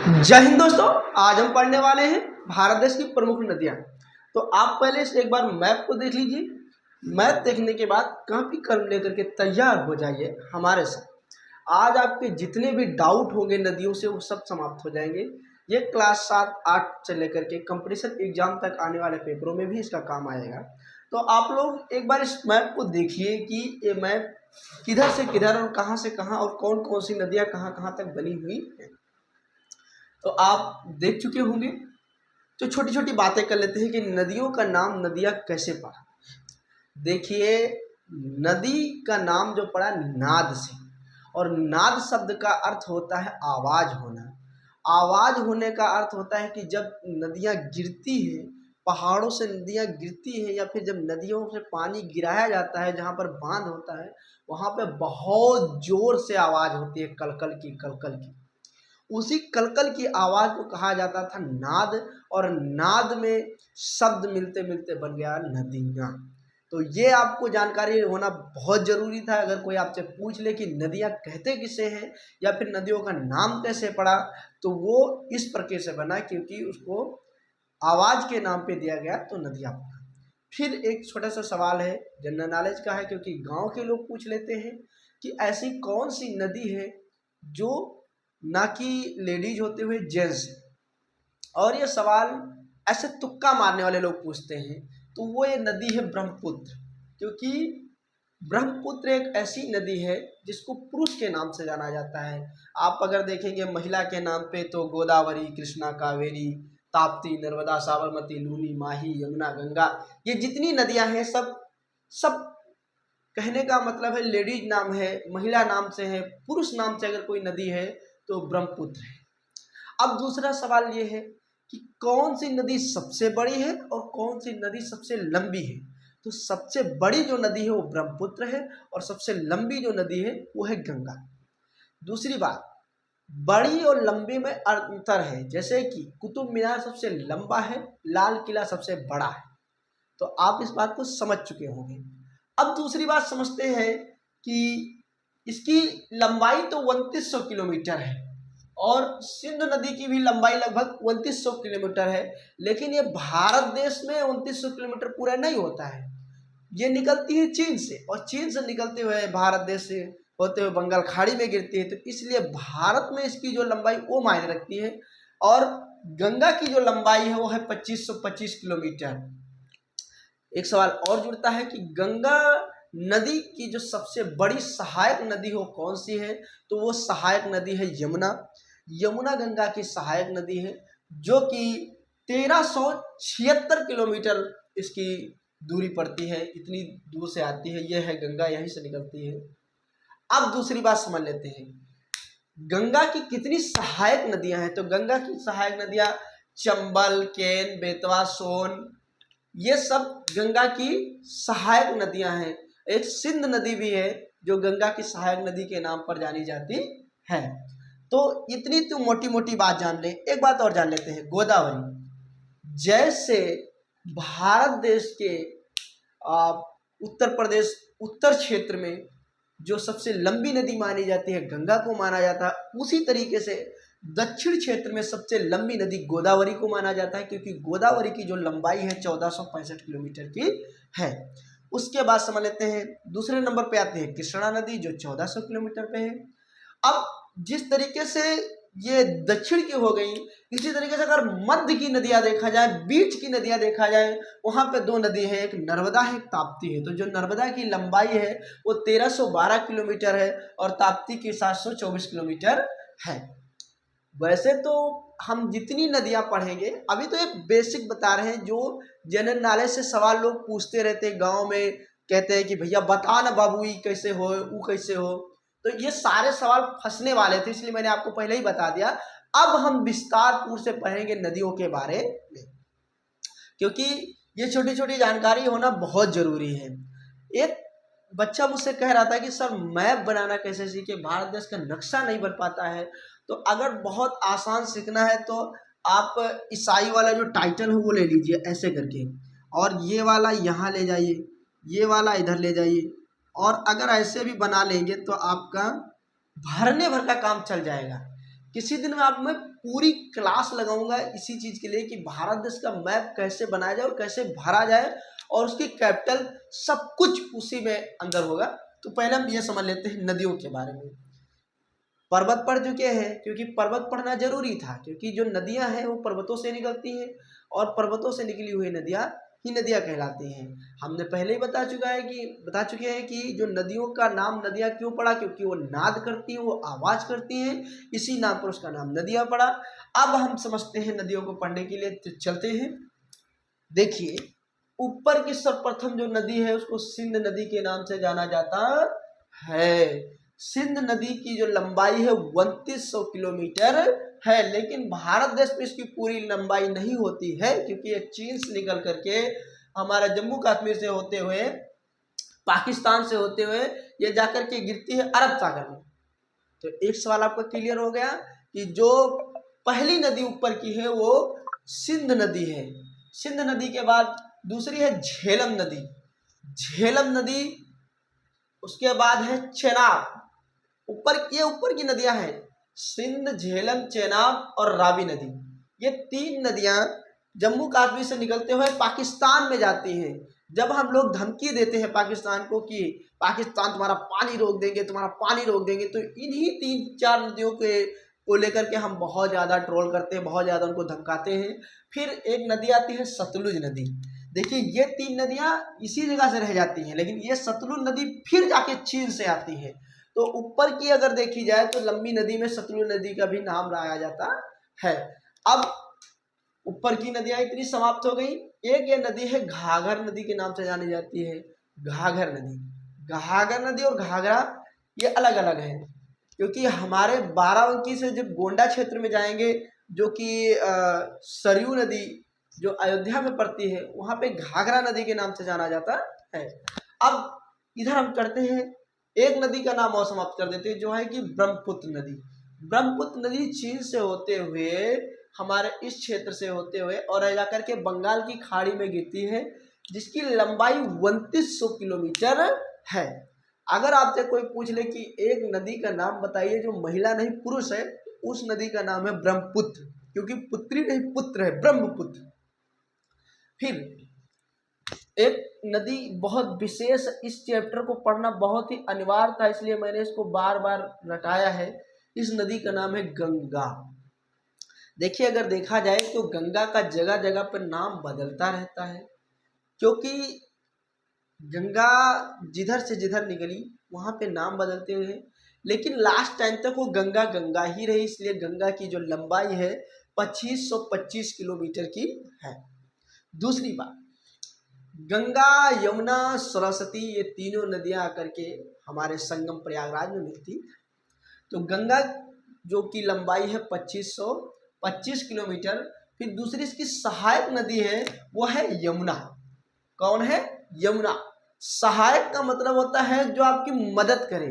जय हिंद दोस्तों। आज हम पढ़ने वाले हैं भारत देश की प्रमुख नदियां। तो आप पहले से एक बार मैप को देख लीजिए। मैप देखने के बाद कॉपी कलम लेकर के तैयार हो जाइए हमारे साथ। आज आपके जितने भी डाउट होंगे नदियों से वो सब समाप्त हो जाएंगे। ये क्लास 7-8 से लेकर के कंपटीशन एग्जाम तक आने वाले पेपरों में भी इसका काम आएगा। तो आप लोग एक बार इस मैप को देखिए कि ये मैप किधर से किधर और कहाँ से कहाँ और कौन कौन सी नदियाँ कहाँ कहाँ तक बनी हुई है। तो आप देख चुके होंगे। तो छोटी छोटी बातें कर लेते हैं कि नदियों का नाम नदियाँ कैसे पड़ा। देखिए, नदी का नाम जो पड़ा नाद से, और नाद शब्द का अर्थ होता है आवाज होना। आवाज होने का अर्थ होता है कि जब नदियाँ गिरती हैं, पहाड़ों से नदियाँ गिरती हैं, या फिर जब नदियों से पानी गिराया जाता है जहाँ पर बांध होता है, वहाँ पे बहुत जोर से आवाज होती है, कलकल की कलकल की। उसी कलकल की आवाज को कहा जाता था नाद, और नाद में शब्द मिलते मिलते बन गया नदियाँ। तो ये आपको जानकारी होना बहुत जरूरी था। अगर कोई आपसे पूछ ले कि नदियाँ कहते किसे हैं या फिर नदियों का नाम कैसे पड़ा, तो वो इस प्रकार से बना क्योंकि उसको आवाज के नाम पे दिया गया, तो नदियाँ पड़ा। फिर एक छोटा सा सवाल है, जनरल नॉलेज का है, क्योंकि गांव के लोग पूछ लेते हैं कि ऐसी कौन सी नदी है जो ना कि लेडीज होते हुए जेंट्स। और ये सवाल ऐसे तुक्का मारने वाले लोग पूछते हैं, तो वो ये नदी है ब्रह्मपुत्र। क्योंकि ब्रह्मपुत्र एक ऐसी नदी है जिसको पुरुष के नाम से जाना जाता है। आप अगर देखेंगे महिला के नाम पे तो गोदावरी, कृष्णा, कावेरी, ताप्ती, नर्मदा, साबरमती, लूनी, माही, यमुना, गंगा, ये जितनी नदियां हैं सब सब कहने का मतलब है लेडीज नाम है, महिला नाम से है। पुरुष नाम से अगर कोई नदी है तो ब्रह्मपुत्र है। अब दूसरा सवाल ये है कि कौन सी नदी सबसे बड़ी है और कौन सी नदी सबसे लंबी है। तो सबसे बड़ी जो नदी है वो ब्रह्मपुत्र है, और सबसे लंबी जो नदी है वो है गंगा। दूसरी बात, बड़ी और लंबी में अंतर है। जैसे कि कुतुब मीनार सबसे लंबा है, लाल किला सबसे बड़ा है। तो आप इस बात को समझ चुके होंगे। अब दूसरी बात समझते हैं कि इसकी लंबाई तो 2900 किलोमीटर है, और सिंधु नदी की भी लंबाई लगभग 2900 किलोमीटर है। लेकिन ये भारत देश में 2900 किलोमीटर पूरा नहीं होता है। ये निकलती है चीन से, और चीन से निकलते हुए भारत देश से होते हुए बंगाल खाड़ी में गिरती है। तो इसलिए भारत में इसकी जो लंबाई वो मायने रखती है। और गंगा की जो लंबाई है वो है 2525 किलोमीटर। एक सवाल और जुड़ता है कि गंगा नदी की जो सबसे बड़ी सहायक नदी हो कौन सी है, तो वो सहायक नदी है यमुना। यमुना गंगा की सहायक नदी है, जो कि 1376 किलोमीटर इसकी दूरी पड़ती है। इतनी दूर से आती है, यह है गंगा, यहीं से निकलती है। अब दूसरी बात समझ लेते हैं, गंगा की कितनी सहायक नदियां हैं। तो गंगा की सहायक नदियां चंबल, केन, बेतवा, सोन, ये सब गंगा की सहायक नदियां हैं। एक सिंध नदी भी है जो गंगा की सहायक नदी के नाम पर जानी जाती है। तो इतनी तो मोटी मोटी बात जान ले। एक बात और जान लेते हैं, गोदावरी। जैसे भारत देश के उत्तर प्रदेश उत्तर क्षेत्र में जो सबसे लंबी नदी मानी जाती है गंगा को माना जाता है, उसी तरीके से दक्षिण क्षेत्र में सबसे लंबी नदी गोदावरी को माना जाता है, क्योंकि गोदावरी की जो लंबाई है 1465 किलोमीटर की है। उसके बाद समझ लेते हैं, दूसरे नंबर पे आते हैं कृष्णा नदी जो 1400 किलोमीटर पे है। अब जिस तरीके से ये दक्षिण की हो गई, इसी तरीके से अगर मध्य की नदियां देखा जाए, बीच की नदियां देखा जाए, वहां पे दो नदी है, एक नर्मदा है, एक ताप्ती है। तो जो नर्मदा की लंबाई है वो 1312 किलोमीटर है, और ताप्ती की 724 किलोमीटर है। वैसे तो हम जितनी नदियां पढ़ेंगे, अभी तो ये बेसिक बता रहे हैं जो जनरल नॉलेज से सवाल लोग पूछते रहते हैं गांव में, कहते हैं कि भैया बता ना बाबू, ये कैसे हो, वो कैसे हो। तो ये सारे सवाल फंसने वाले थे, इसलिए मैंने आपको पहले ही बता दिया। अब हम विस्तारपूर्व से पढ़ेंगे नदियों के बारे में, क्योंकि ये छोटी छोटी जानकारी होना बहुत जरूरी है। एक बच्चा मुझसे कह रहा था कि सर मैप बनाना कैसे सीखे, भारत देश का नक्शा नहीं बन पाता है। तो अगर बहुत आसान सीखना है तो आप ईसाई वाला जो टाइटल है वो ले लीजिए ऐसे करके, और ये वाला यहाँ ले जाइए, ये वाला इधर ले जाइए, और अगर ऐसे भी बना लेंगे तो आपका भरने भर का काम चल जाएगा। किसी दिन मैं आप में पूरी क्लास लगाऊंगा इसी चीज़ के लिए कि भारत देश का मैप कैसे बनाया जाए और कैसे भरा जाए और उसकी कैपिटल सब कुछ उसी में अंदर होगा। तो पहले हम ये समझ लेते हैं नदियों के बारे में। पर्वत पढ़ चुके हैं क्योंकि पर्वत पढ़ना जरूरी था, क्योंकि जो नदियां हैं वो पर्वतों से निकलती हैं और पर्वतों से निकली हुई नदियां ही नदियां कहलाती हैं। हमने पहले ही बता चुके हैं कि जो नदियों का नाम नदियां क्यों पड़ा, क्योंकि वो नाद करती हैं, वो आवाज करती हैं, इसी नाम पर उसका नाम नदियां पड़ा। अब हम समझते हैं नदियों को पढ़ने के लिए, तो चलते हैं। देखिए, ऊपर की सर्वप्रथम जो नदी है उसको सिंध नदी के नाम से जाना जाता है। सिंध नदी की जो लंबाई है 2900 किलोमीटर है, लेकिन भारत देश में इसकी पूरी लंबाई नहीं होती है, क्योंकि ये चीन से निकल करके हमारा जम्मू कश्मीर से होते हुए, पाकिस्तान से होते हुए ये जाकर के गिरती है अरब सागर में। तो एक सवाल आपका क्लियर हो गया कि जो पहली नदी ऊपर की है वो सिंध नदी है। सिंध नदी के बाद दूसरी है झेलम नदी। झेलम नदी, उसके बाद है चेनाब। ऊपर की नदियां हैं सिंध, झेलम, चेनाब और रावी नदी। ये तीन नदियां जम्मू कश्मीर से निकलते हुए पाकिस्तान में जाती हैं। जब हम लोग धमकी देते हैं पाकिस्तान को कि पाकिस्तान तुम्हारा पानी रोक देंगे, तुम्हारा पानी रोक देंगे, तो इन्हीं 3-4 नदियों को लेकर के हम बहुत ज़्यादा ट्रोल करते हैं, बहुत ज़्यादा उनको धमकाते हैं। फिर एक नदी आती है सतलुज नदी। देखिए, ये 3 नदियां इसी जगह से रह जाती हैं, लेकिन ये सतलुज नदी फिर जाके चीन से आती है। तो ऊपर की अगर देखी जाए तो लंबी नदी में सतलुज नदी का भी नाम लाया जाता है। अब ऊपर की नदियां इतनी समाप्त हो गई। एक ये नदी है घाघर नदी के नाम से जानी जाती है। घाघर नदी और घाघरा ये अलग अलग है, क्योंकि हमारे बाराबंकी से जब गोंडा क्षेत्र में जाएंगे, जो कि सरयू नदी जो अयोध्या में पड़ती है, वहां पे घाघरा नदी के नाम से जाना जाता है। अब इधर हम करते हैं, एक नदी का नाम और समाप्त कर देते हैं, जो है कि ब्रह्मपुत्र नदी। ब्रह्मपुत्र नदी चीन से होते हुए हमारे इस क्षेत्र से होते हुए और जाकर के बंगाल की खाड़ी में गिरती है, जिसकी लंबाई 2900 किलोमीटर है। अगर आपसे कोई पूछ ले कि एक नदी का नाम बताइए जो महिला नहीं पुरुष है, उस नदी का नाम है ब्रह्मपुत्र, क्योंकि पुत्री नहीं पुत्र है, ब्रह्मपुत्र। फिर एक नदी बहुत विशेष, इस चैप्टर को पढ़ना बहुत ही अनिवार्य था, इसलिए मैंने इसको बार बार रटाया है। इस नदी का नाम है गंगा। देखिए, अगर देखा जाए तो गंगा का जगह जगह पर नाम बदलता रहता है, क्योंकि गंगा जिधर से जिधर निकली वहां पे नाम बदलते हुए, लेकिन लास्ट टाइम तक वो गंगा गंगा ही रही। इसलिए गंगा की जो लंबाई है 2525 किलोमीटर की है। दूसरी बात, गंगा, यमुना, सरस्वती, ये तीनों नदियां आकर के हमारे संगम प्रयागराज में मिलती। तो गंगा जो की लंबाई है 2525 किलोमीटर। फिर दूसरी इसकी सहायक नदी है, वो है यमुना। कौन है? यमुना। सहायक का मतलब होता है जो आपकी मदद करे।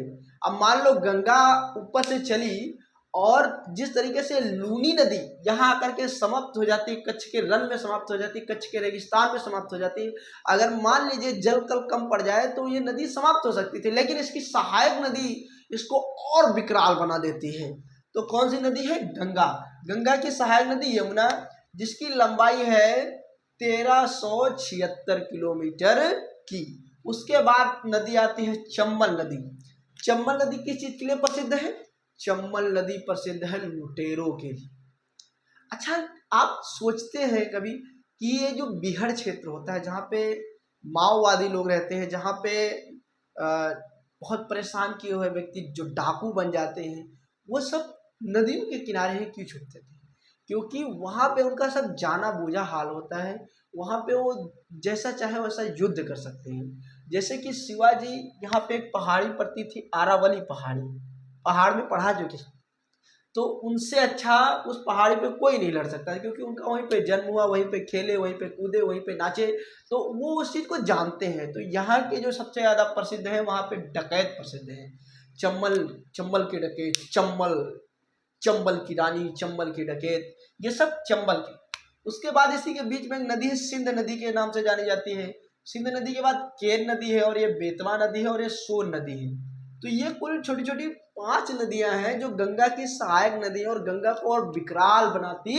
अब मान लो गंगा ऊपर से चली और जिस तरीके से लूनी नदी यहाँ आकर के समाप्त हो जाती है, कच्छ के रण में समाप्त हो जाती है, कच्छ के रेगिस्तान में समाप्त हो जाती है। अगर मान लीजिए जल कल कम पड़ जाए तो ये नदी समाप्त हो सकती थी, लेकिन इसकी सहायक नदी इसको और विकराल बना देती है। तो कौन सी नदी है? गंगा। गंगा की सहायक नदी यमुना, जिसकी लंबाई है 1376 किलोमीटर की। उसके बाद नदी आती है चंबल नदी। चंबल नदी किस चीज के लिए प्रसिद्ध है? चंबल नदी प्रसिद्ध है लुटेरों के लिए। अच्छा, आप सोचते हैं कभी कि ये जो बिहड़ क्षेत्र होता है, जहाँ पे माओवादी लोग रहते हैं, जहाँ पे बहुत परेशान किए हुए व्यक्ति जो डाकू बन जाते हैं, वो सब नदियों के किनारे ही क्यों छुपते थे? क्योंकि वहाँ पे उनका सब जाना बूझा हाल होता है। वहाँ पे वो जैसा चाहे वैसा युद्ध कर सकते हैं। जैसे कि शिवाजी यहाँ पे एक पहाड़ी पड़ती थी, आरावली पहाड़ी, पहाड़ में पढ़ा जो कि, तो उनसे अच्छा उस पहाड़ी पे कोई नहीं लड़ सकता, क्योंकि उनका वहीं पे जन्म हुआ, वहीं पे खेले, वहीं पे कूदे, वहीं पे नाचे, तो वो उस चीज़ को जानते हैं। तो यहाँ के जो सबसे ज़्यादा प्रसिद्ध है, वहाँ पे डकैत प्रसिद्ध है। चंबल के डकैत, चंबल की रानी, चंबल की डकैत, ये सब चंबल के। उसके बाद इसी के बीच में एक नदी है, सिंध नदी के नाम से जानी जाती है। सिंध नदी के बाद केन नदी है, और ये बेतवा नदी है, और ये सोन नदी है। तो ये कुल छोटी छोटी 5 नदियां हैं जो गंगा की सहायक नदी है और गंगा को और विकराल बनाती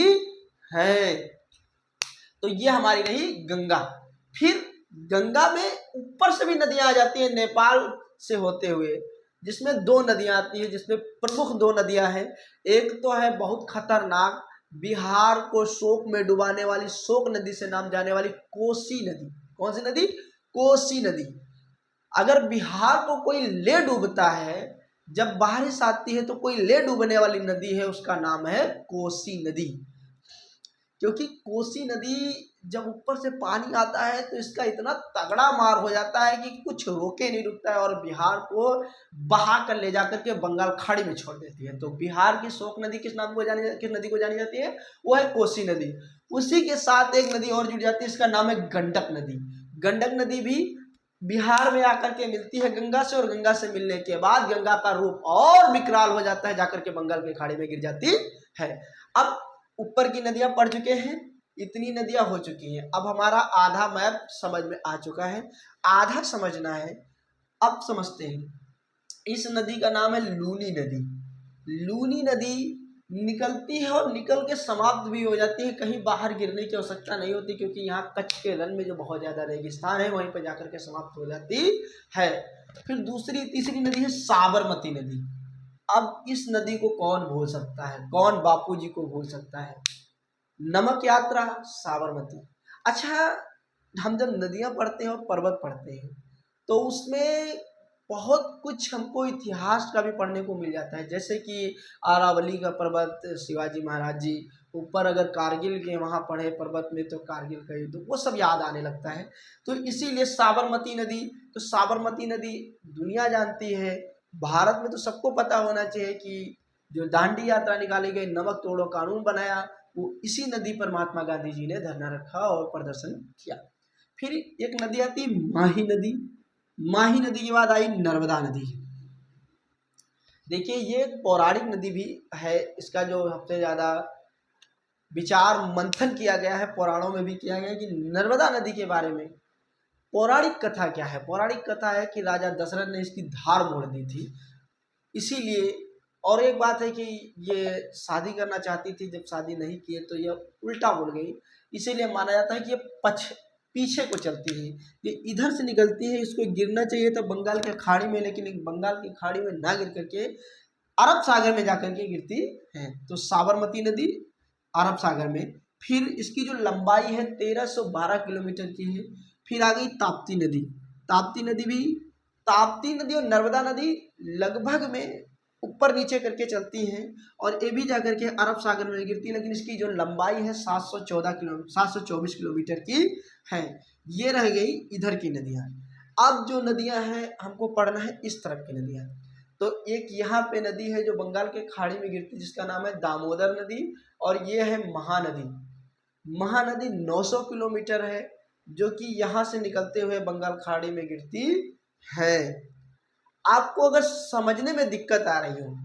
है। तो ये हमारी रही गंगा। फिर गंगा में ऊपर से भी नदियां आ जाती हैं नेपाल से होते हुए, जिसमें 2 नदियां आती हैं, जिसमें प्रमुख 2 नदियां हैं। एक तो है बहुत खतरनाक, बिहार को शोक में डुबाने वाली, शोक नदी से नाम जाने वाली कोसी नदी। कौन सी नदी? कोसी नदी। अगर बिहार को कोई ले डूबता है, जब बारिश आती है तो कोई ले डूबने वाली नदी है, उसका नाम है कोसी नदी। क्योंकि कोसी नदी जब ऊपर से पानी आता है तो इसका इतना तगड़ा मार हो जाता है कि कुछ रोके नहीं रुकता है और बिहार को बहा कर ले जाकर के बंगाल खाड़ी में छोड़ देती है। तो बिहार की शोक नदी किस नदी को जानी जाती है? वो है कोसी नदी। उसी के साथ एक नदी और जुड़ जाती है, इसका नाम है गंडक नदी। गंडक नदी भी बिहार में आकर के मिलती है गंगा से, और गंगा से मिलने के बाद गंगा का रूप और विकराल हो जाता है, जाकर के बंगाल की खाड़ी में गिर जाती है। अब ऊपर की नदियां पढ़ चुके हैं, इतनी नदियां हो चुकी हैं। अब हमारा आधा मैप समझ में आ चुका है, आधा समझना है। अब समझते हैं। इस नदी का नाम है लूनी नदी। लूनी नदी निकलती है और निकल के समाप्त भी हो जाती है, कहीं बाहर गिरने की आवश्यकता नहीं होती, क्योंकि यहाँ कच्छ के रण में जो बहुत ज़्यादा रेगिस्तान है वहीं पर जाकर के समाप्त हो जाती है। फिर तीसरी नदी है साबरमती नदी। अब इस नदी को कौन भूल सकता है? कौन बापूजी को भूल सकता है? नमक यात्रा, साबरमती। अच्छा, हम जब नदियां पढ़ते हैं और पर्वत पढ़ते हैं तो उसमें बहुत कुछ हमको इतिहास का भी पढ़ने को मिल जाता है। जैसे कि अरावली का पर्वत, शिवाजी महाराज जी, ऊपर अगर कारगिल के वहाँ पढ़े पर्वत में तो कारगिल का युद्ध, वो सब याद आने लगता है। तो इसीलिए साबरमती नदी, तो साबरमती नदी दुनिया जानती है। भारत में तो सबको पता होना चाहिए कि जो दांडी यात्रा निकाली गई, नमक तोड़ो कानून बनाया, वो इसी नदी पर महात्मा गांधी जी ने धरना रखा और प्रदर्शन किया। फिर एक नदी आती है माही नदी। माही नदी के बाद आई नर्मदा नदी। देखिए, ये पौराणिक नदी भी है, इसका जो सबसे ज़्यादा विचार मंथन किया गया है, पुराणों में भी किया गया है कि नर्मदा नदी के बारे में पौराणिक कथा क्या है। पौराणिक कथा है कि राजा दशरथ ने इसकी धार मोड़ दी थी, इसीलिए। और एक बात है कि ये शादी करना चाहती थी, जब शादी नहीं किए तो ये उल्टा बोल गई, इसीलिए माना जाता है कि ये पीछे को चलती है, ये इधर से निकलती है, इसको गिरना चाहिए था बंगाल के खाड़ी में, लेकिन बंगाल की खाड़ी में ना गिर करके अरब सागर में जाकर के गिरती है। तो साबरमती नदी अरब सागर में। फिर इसकी जो लंबाई है 1312 किलोमीटर की है। फिर आ गई ताप्ती नदी। ताप्ती नदी भी, ताप्ती नदी और नर्मदा नदी लगभग में ऊपर नीचे करके चलती हैं और ये भी जाकर के अरब सागर में गिरती है, लेकिन इसकी जो लंबाई है 724 किलोमीटर की है। ये रह गई इधर की नदियाँ। अब जो नदियाँ हैं हमको पढ़ना है इस तरफ की नदियाँ। तो एक यहाँ पे नदी है जो बंगाल के खाड़ी में गिरती है, जिसका नाम है दामोदर नदी, और ये है महानदी। महानदी 900 किलोमीटर है, जो कि यहाँ से निकलते हुए बंगाल खाड़ी में गिरती है। आपको अगर समझने में दिक्कत आ रही हो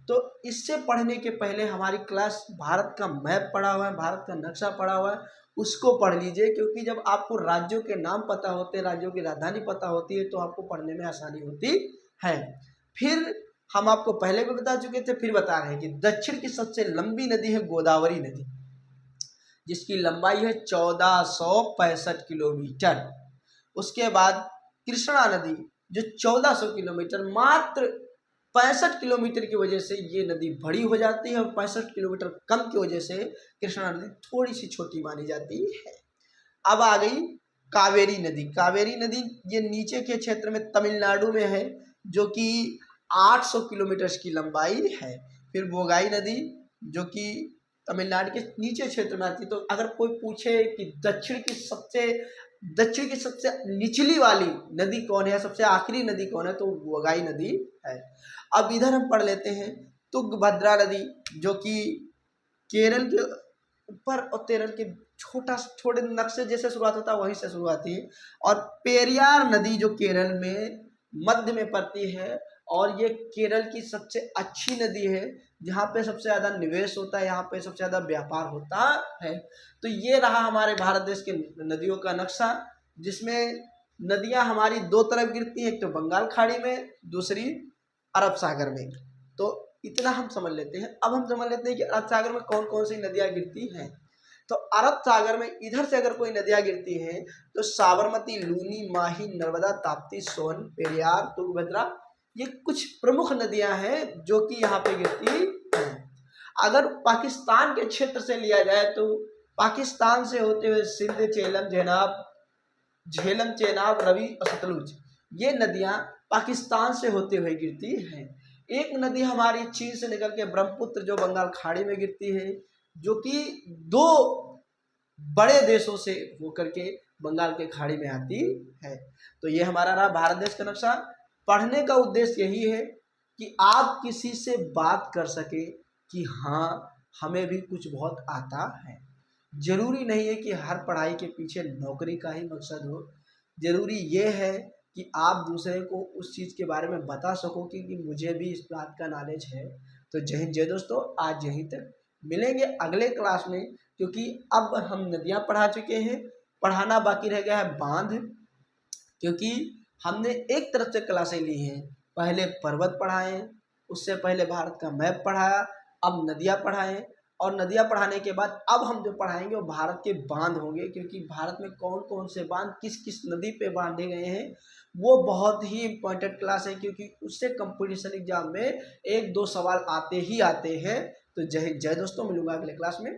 तो इससे पढ़ने के पहले हमारी क्लास भारत का मैप पढ़ा हुआ है, भारत का नक्शा पढ़ा हुआ है, उसको पढ़ लीजिए। क्योंकि जब आपको राज्यों के नाम पता होते हैं, राज्यों की राजधानी पता होती है, तो आपको पढ़ने में आसानी होती है। फिर हम आपको पहले भी बता चुके थे, फिर बता रहे हैं कि दक्षिण की सबसे लंबी नदी है गोदावरी नदी, जिसकी लंबाई है 1465 किलोमीटर। उसके बाद कृष्णा नदी जो 1400 किलोमीटर, मात्र 65 किलोमीटर की वजह से ये नदी बड़ी हो जाती है और 65 किलोमीटर कम की वजह से कृष्णा नदी थोड़ी सी छोटी मानी जाती है। अब आ गई कावेरी नदी। कावेरी नदी ये नीचे के क्षेत्र में तमिलनाडु में है, जो कि 800 किलोमीटर की लंबाई है। फिर बोगाई नदी जो कि तमिलनाडु के नीचे क्षेत्र में आती है। तो अगर कोई पूछे कि दक्षिण की सबसे निचली वाली नदी कौन है, सबसे आखिरी नदी कौन है, तो बोगाई नदी है। अब इधर हम पढ़ लेते हैं तुंगभद्रा नदी, जो कि केरल के ऊपर और केरल के छोटे नक्शे जैसे शुरुआत होता है वहीं से शुरुआत है। और पेरियार नदी जो केरल में मध्य में पड़ती है, और ये केरल की सबसे अच्छी नदी है, जहाँ पे सबसे ज़्यादा निवेश होता है, यहाँ पे सबसे ज़्यादा व्यापार होता है। तो ये रहा हमारे भारत देश के नदियों का नक्शा, जिसमें नदियाँ हमारी 2 तरफ गिरती हैं, एक तो बंगाल खाड़ी में, दूसरी अरब सागर में। तो इतना हम समझ लेते हैं। अब हम समझ लेते हैं कि अरब सागर में कौन कौन सी नदियाँ गिरती हैं। तो अरब सागर में इधर से अगर कोई नदियाँ गिरती हैं तो साबरमती, लूनी, माही, नर्मदा, ताप्ती, सोन, पेरियार, तुंगभद्रा, ये कुछ प्रमुख नदियां हैं जो कि यहाँ पे गिरती हैं। अगर पाकिस्तान के क्षेत्र से लिया जाए तो पाकिस्तान से होते हुए सिंध, झेलम, चेनाब, रवि और सतलुज, ये नदियां पाकिस्तान से होते हुए गिरती हैं। एक नदी हमारी चीन से निकल के ब्रह्मपुत्र जो बंगाल खाड़ी में गिरती है, जो कि दो बड़े देशों से होकर के बंगाल के खाड़ी में आती है। तो ये हमारा रहा भारत देश का नक्शा। पढ़ने का उद्देश्य यही है कि आप किसी से बात कर सके कि हाँ हमें भी कुछ बहुत आता है। जरूरी नहीं है कि हर पढ़ाई के पीछे नौकरी का ही मकसद हो। जरूरी ये है कि आप दूसरे को उस चीज़ के बारे में बता सको कि मुझे भी इस बात का नॉलेज है। तो जय हिंद, जय दोस्तों, आज यहीं तक, मिलेंगे अगले क्लास में, क्योंकि अब हम नदियाँ पढ़ा चुके हैं, पढ़ाना बाकी रह गया है बांध। क्योंकि हमने एक तरफ से क्लासें ली हैं, पहले पर्वत पढ़ाएं, उससे पहले भारत का मैप पढ़ाया, अब नदियाँ पढ़ाएं, और नदियाँ पढ़ाने के बाद अब हम जो पढ़ाएंगे वो भारत के बांध होंगे। क्योंकि भारत में कौन कौन से बांध किस किस नदी पे बांधे गए हैं वो बहुत ही इम्पोर्टेंट क्लास है, क्योंकि उससे कंपटीशन एग्जाम में 1-2 सवाल आते ही आते हैं। तो जय हिंद, जय दोस्तों, मिलूंगा अगले क्लास में।